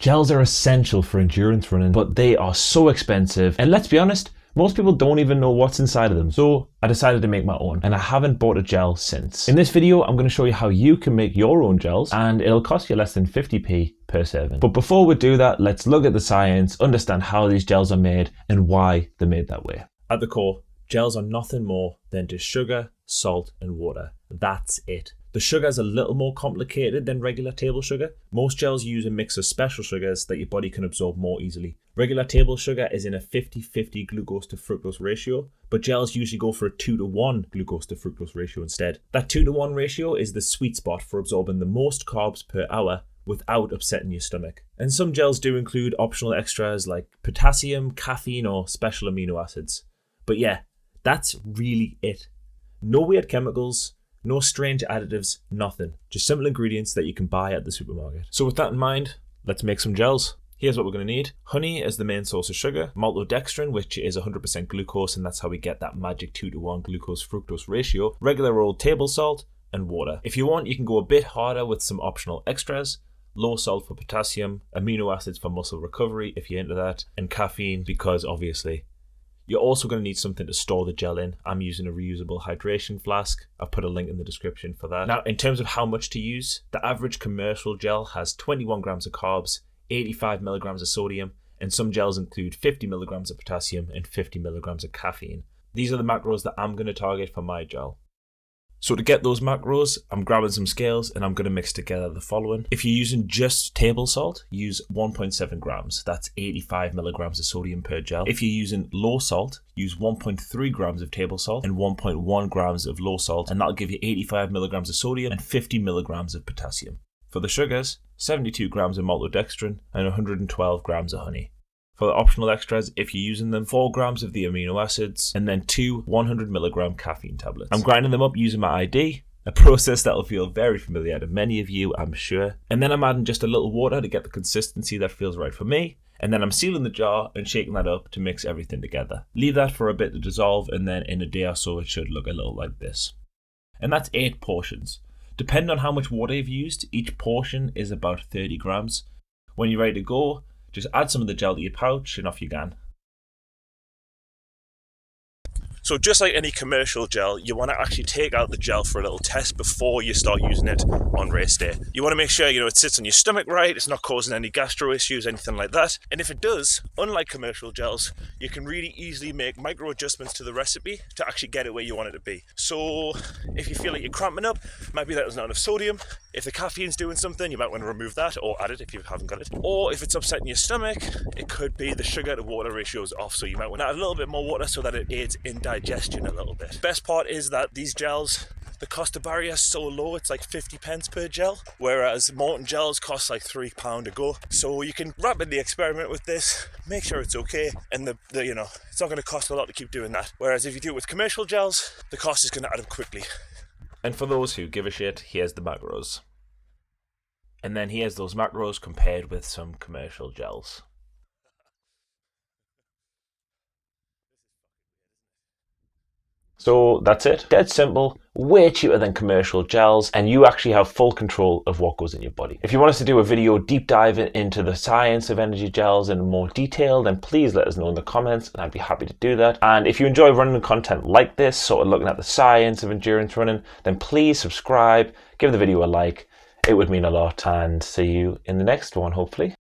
Gels are essential for endurance running, but they are so expensive. And let's be honest, most people don't even know what's inside of them. So I decided to make my own, and I haven't bought a gel since. In this video, I'm going to show you how you can make your own gels, and it'll cost you less than 50p per serving. But before we do that, let's look at the science, understand how these gels are made and why they're made that way. At the core, gels are nothing more than just sugar, salt, and water. That's it. The sugar is a little more complicated than regular table sugar. Most gels use a mix of special sugars that your body can absorb more easily. Regular table sugar is in a 50-50 glucose to fructose ratio, but gels usually go for a 2-to-1 glucose to fructose ratio instead. That 2-to-1 ratio is the sweet spot for absorbing the most carbs per hour without upsetting your stomach. And some gels do include optional extras like potassium, caffeine, or special amino acids. But yeah, that's really it. No weird chemicals, no strange additives, nothing. Just simple ingredients that you can buy at the supermarket. So with that in mind, let's make some gels. Here's what we're going to need. Honey is the main source of sugar, maltodextrin, which is 100% glucose, and that's how we get that magic 2-to-1 glucose-fructose ratio, regular old table salt, and water. If you want, you can go a bit harder with some optional extras. Low salt for potassium, amino acids for muscle recovery if you're into that, and caffeine because obviously. You're also going to need something to store the gel in. I'm using a reusable hydration flask. I've put a link in the description for that. Now, in terms of how much to use, the average commercial gel has 21 grams of carbs, 85 milligrams of sodium, and some gels include 50 milligrams of potassium and 50 milligrams of caffeine. These are the macros that I'm going to target for my gel. So to get those macros, I'm grabbing some scales and I'm going to mix together the following. If you're using just table salt, use 1.7 grams. That's 85 milligrams of sodium per gel. If you're using low salt, use 1.3 grams of table salt and 1.1 grams of low salt, and that'll give you 85 milligrams of sodium and 50 milligrams of potassium. For the sugars, 72 grams of maltodextrin and 112 grams of honey. For the optional extras, if you're using them, 4 grams of the amino acids, and then 2 100 milligram caffeine tablets. I'm grinding them up using my ID, a process that will feel very familiar to many of you, I'm sure. And then I'm adding just a little water to get the consistency that feels right for me. And then I'm sealing the jar and shaking that up to mix everything together. Leave that for a bit to dissolve, and then in a day or so, it should look a little like this. And that's 8 portions. Depending on how much water you've used, each portion is about 30 grams. When you're ready to go, just add some of the gel to your pouch and off you can. So just like any commercial gel, you want to actually take out the gel for a little test before you start using it on race day. You want to make sure it sits on your stomach right, it's not causing any gastro issues, anything like that. And if it does, unlike commercial gels, you can really easily make micro adjustments to the recipe to actually get it where you want it to be. So if you feel like you're cramping up, might be that there's not enough sodium. If the caffeine's doing something, you might want to remove that or add it if you haven't got it. Or if it's upsetting your stomach, it could be the sugar to water ratio is off, so you might want to add a little bit more water so that it aids in digestion a little bit. Best part is that these gels, the cost of barrier is so low, it's like 50 pence per gel, whereas molten gels cost like £3 a go. So you can rapidly experiment with this, make sure it's okay, and it's not going to cost a lot to keep doing that. Whereas if you do it with commercial gels, the cost is going to add up quickly. And for those who give a shit, here's the macros. And then here's those macros compared with some commercial gels. So that's it. Dead simple, way cheaper than commercial gels, and you actually have full control of what goes in your body. If you want us to do a video deep diving into the science of energy gels in more detail, then please let us know in the comments and I'd be happy to do that. And if you enjoy running content like this, sort of looking at the science of endurance running, then please subscribe, give the video a like. It would mean a lot, and see you in the next one, hopefully.